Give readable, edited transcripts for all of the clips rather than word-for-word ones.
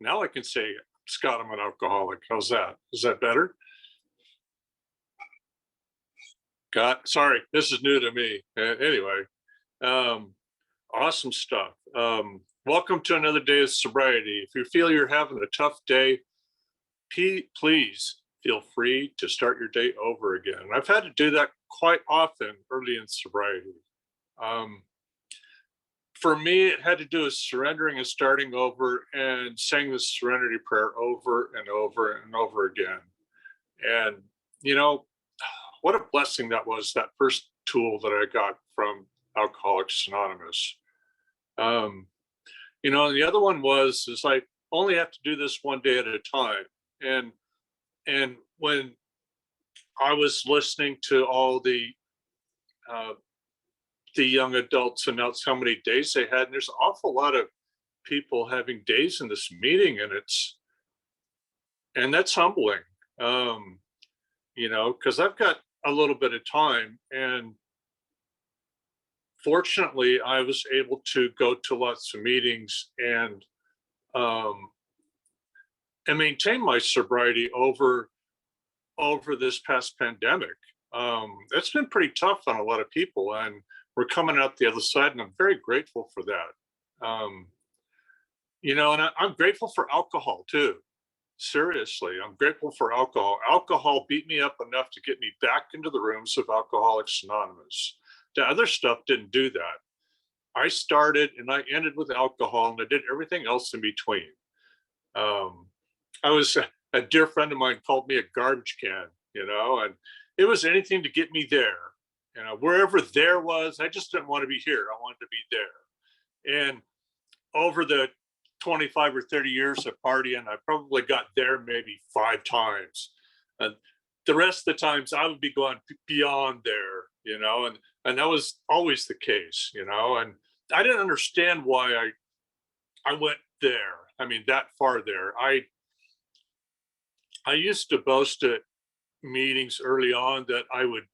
Now I can say, Scott, I'm an alcoholic. How's that? Is that better? God, sorry, this is new to me. Anyway, um, awesome stuff. Welcome to another day of sobriety. If you feel you're having a tough day, please feel free to start your day over again. I've had to do that quite often early in sobriety. Um, for me, it had to do with surrendering and starting over and saying the serenity prayer over and over and over again. And, you know, what a blessing that was, that first tool that I got from Alcoholics Anonymous. And the other one is I only have to do this one day at a time. And when I was listening to all the young adults announce how many days they had, and there's an awful lot of people having days in this meeting, and that's humbling. Because I've got a little bit of time, and fortunately I was able to go to lots of meetings and maintain my sobriety over this past pandemic. It's been pretty tough on a lot of people, and we're coming out the other side, and I'm very grateful for that. And I'm grateful for alcohol too. Seriously, I'm grateful for alcohol. Alcohol beat me up enough to get me back into the rooms of Alcoholics Anonymous. The other stuff didn't do that. I started and I ended with alcohol, and I did everything else in between. A dear friend of mine called me a garbage can, and it was anything to get me there. Wherever there was, I just didn't want to be here. I wanted to be there. And over the 25 or 30 years of partying, I probably got there maybe 5 times. And the rest of the times I would be going beyond there, and that was always the case, and I didn't understand why I went there. I mean, that far there. I used to boast at meetings early on that I would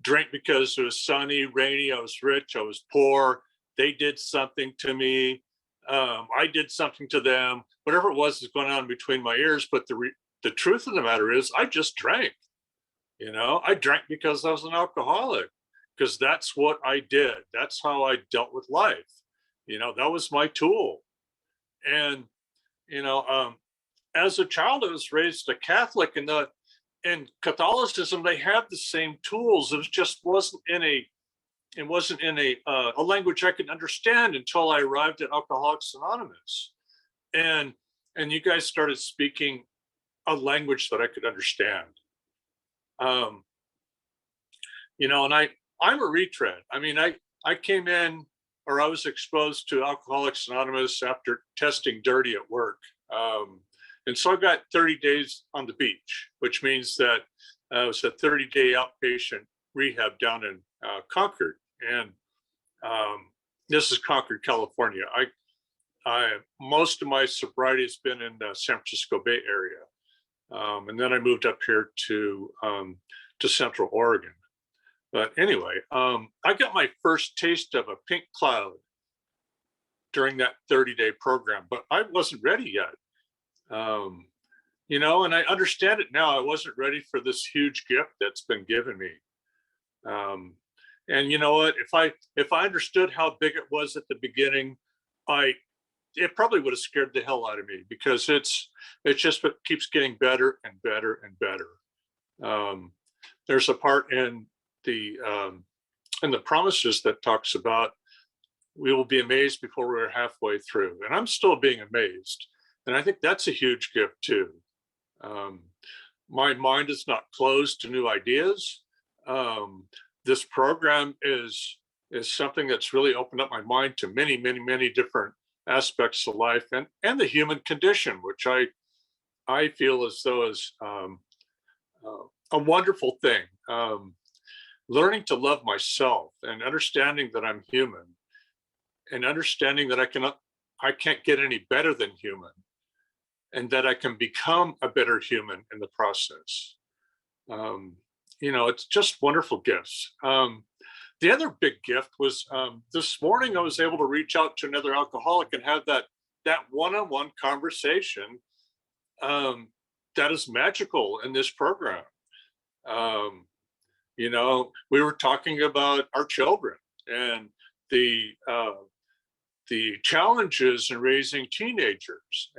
drink because it was sunny, rainy, I was rich, I was poor, they did something to me. I did something to them, whatever it was going on between my ears. But the truth of the matter is, I just drank. I drank because I was an alcoholic, because that's what I did. That's how I dealt with life. That was my tool. And as a child, I was raised a Catholic, and in Catholicism they have the same tools. It just wasn't in a language I could understand until I arrived at Alcoholics Anonymous, and you guys started speaking a language that I could understand. And I'm a retread. I mean, I came in, or I was exposed to Alcoholics Anonymous after testing dirty at work, and so I got 30 days on the beach, which means that it was a 30-day outpatient rehab down in Concord. And this is Concord, California. Most of my sobriety has been in the San Francisco Bay Area, and then I moved up here to Central Oregon. But anyway, I got my first taste of a pink cloud during that 30-day program, but I wasn't ready yet. And I understand it now. I wasn't ready for this huge gift that's been given me. And you know what? If I understood how big it was at the beginning, it probably would have scared the hell out of me, because it's just what keeps getting better and better and better. There's a part in the promises that talks about we will be amazed before we're halfway through, and I'm still being amazed, and I think that's a huge gift too. My mind is not closed to new ideas. This program is something that's really opened up my mind to many, many, many different aspects of life and the human condition, which I feel as though is a wonderful thing. Learning to love myself and understanding that I'm human, and understanding that I can't get any better than human, and that I can become a better human in the process. It's just wonderful gifts. The other big gift was this morning I was able to reach out to another alcoholic and have that that one-on-one conversation that is magical in this program. Um, we were talking about our children and the uh, the challenges in raising teenagers,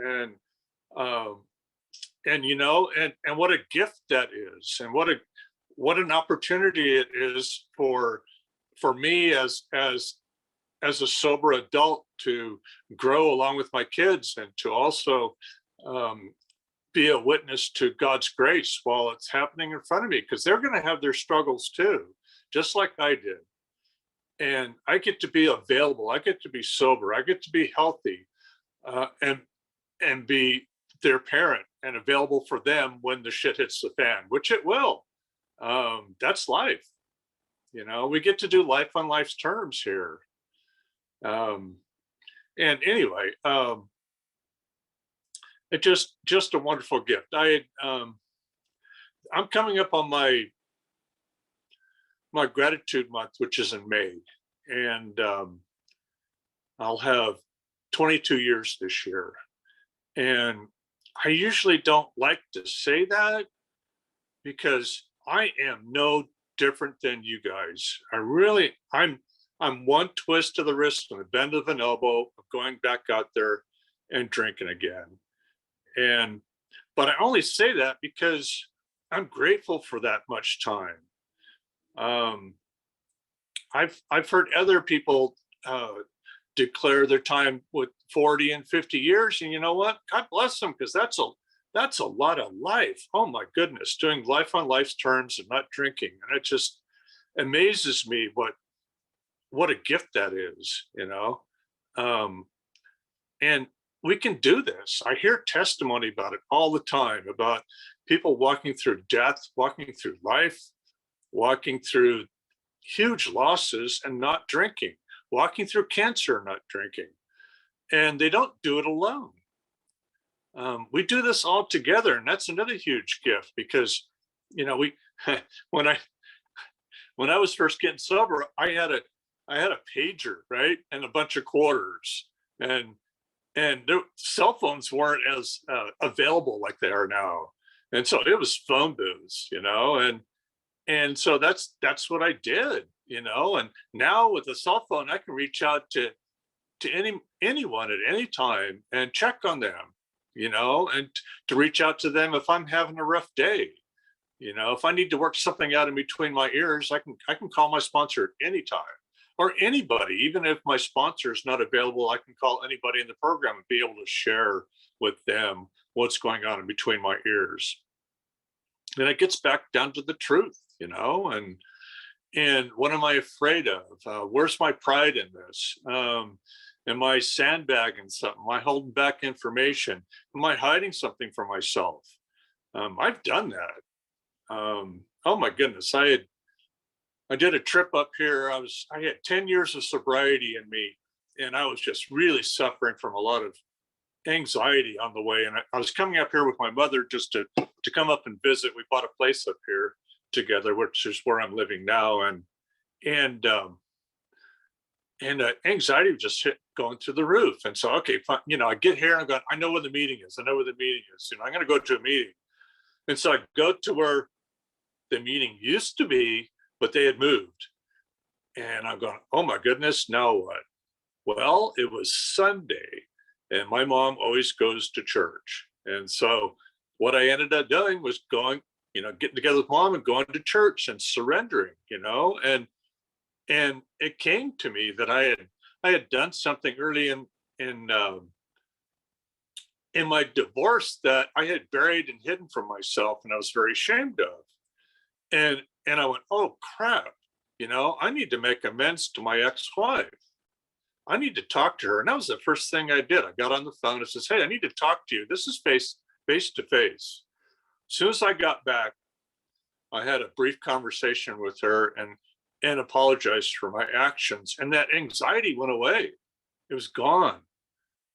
um, and what a gift that is, and what an opportunity it is for me as a sober adult to grow along with my kids, and to also um, be a witness to God's grace while it's happening in front of me, because they're going to have their struggles too, just like I did. And I get to be available. I get to be sober. I get to be healthy, and be their parent and available for them when the shit hits the fan, which it will. That's life. We get to do life on life's terms here. Um, and anyway, it just a wonderful gift. I'm coming up on my gratitude month, which is in May, and I'll have 22 years this year. And I usually don't like to say that, because I am no different than you guys. I'm one twist of the wrist and a bend of an elbow of going back out there and drinking again. But I only say that because I'm grateful for that much time. Um, I've heard other people declare their time with 40 and 50 years, and you know what? God bless them, because that's a lot of life. Oh my goodness, doing life on life's terms and not drinking, and it just amazes me what a gift that is. And we can do this. I hear testimony about it all the time, about people walking through death, walking through life, walking through huge losses and not drinking, walking through cancer, not drinking. And they don't do it alone. We do this all together, and that's another huge gift, because we when I was first getting sober, I had a pager, right, and a bunch of quarters, and cell phones weren't as available like they are now, and so it was phone booths, and so that's what I did, and now with a cell phone, I can reach out to anyone at any time and check on them, and to reach out to them if I'm having a rough day. If I need to work something out in between my ears, I can call my sponsor at any time, or anybody. Even if my sponsor is not available, I can call anybody in the program and be able to share with them what's going on in between my ears. And it gets back down to the truth, and what am I afraid of? Where's my pride in this? Am I sandbagging something? Am I holding back information? Am I hiding something from myself? I've done that. Oh my goodness, I did a trip up here. I had 10 years of sobriety in me, and I was just really suffering from a lot of anxiety on the way. And I was coming up here with my mother just to come up and visit. We bought a place up here together, which is where I'm living now. And anxiety was just going through the roof. And so, okay, fine, I get here and I'm going, I know where the meeting is. I know where the meeting is. I'm going to go to a meeting. And so I go to where the meeting used to be, but they had moved. And I'm going, oh my goodness, now what? Well, it was Sunday, and my mom always goes to church. And so what I ended up doing was going, getting together with mom and going to church and surrendering, and it came to me that I had done something early in my divorce that I had buried and hidden from myself, and I was very ashamed of. And I went, oh crap, I need to make amends to my ex-wife. I need to talk to her. And that was the first thing I did. I got on the phone and says, hey, I need to talk to you. This is face to face. As soon as I got back, I had a brief conversation with her and apologized for my actions. And that anxiety went away. It was gone,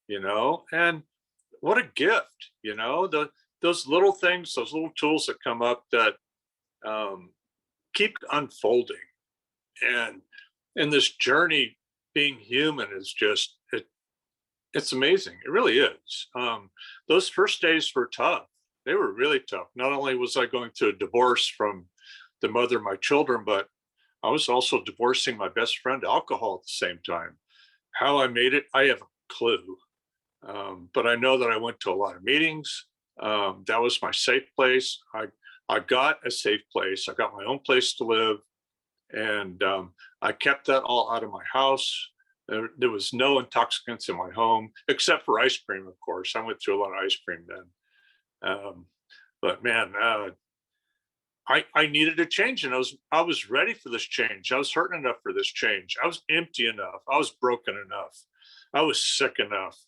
and what a gift, those little things, those little tools that come up that keep unfolding. And this journey, being human, is just It's amazing. It really is. Those first days were tough. They were really tough. Not only was I going through a divorce from the mother of my children, but I was also divorcing my best friend to alcohol at the same time. How I made it, I have a clue. But I know that I went to a lot of meetings. That was my safe place. I got a safe place. I got my own place to live, and I kept that all out of my house. There was no intoxicants in my home except for ice cream, of course. I went through a lot of ice cream then. Um, but man, I needed a change, and I was ready for this change. I was hurting enough for this change. I was empty enough. I was broken enough. I was sick enough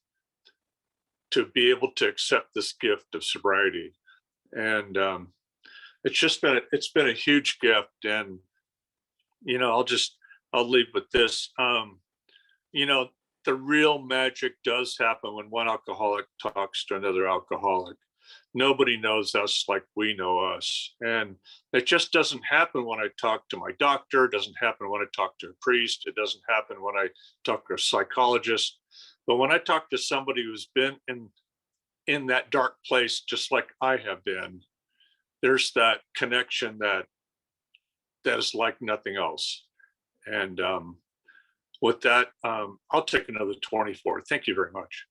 to be able to accept this gift of sobriety. And it's been a huge gift. And I'll leave with this. You know, the real magic does happen when one alcoholic talks to another alcoholic. Nobody knows us like we know us. And it just doesn't happen when I talk to my doctor. It doesn't happen when I talk to a priest. It doesn't happen when I talk to a psychologist. But when I talk to somebody who's been in that dark place, just like I have been, there's that connection that is like nothing else. And with that, I'll take another 24. Thank you very much.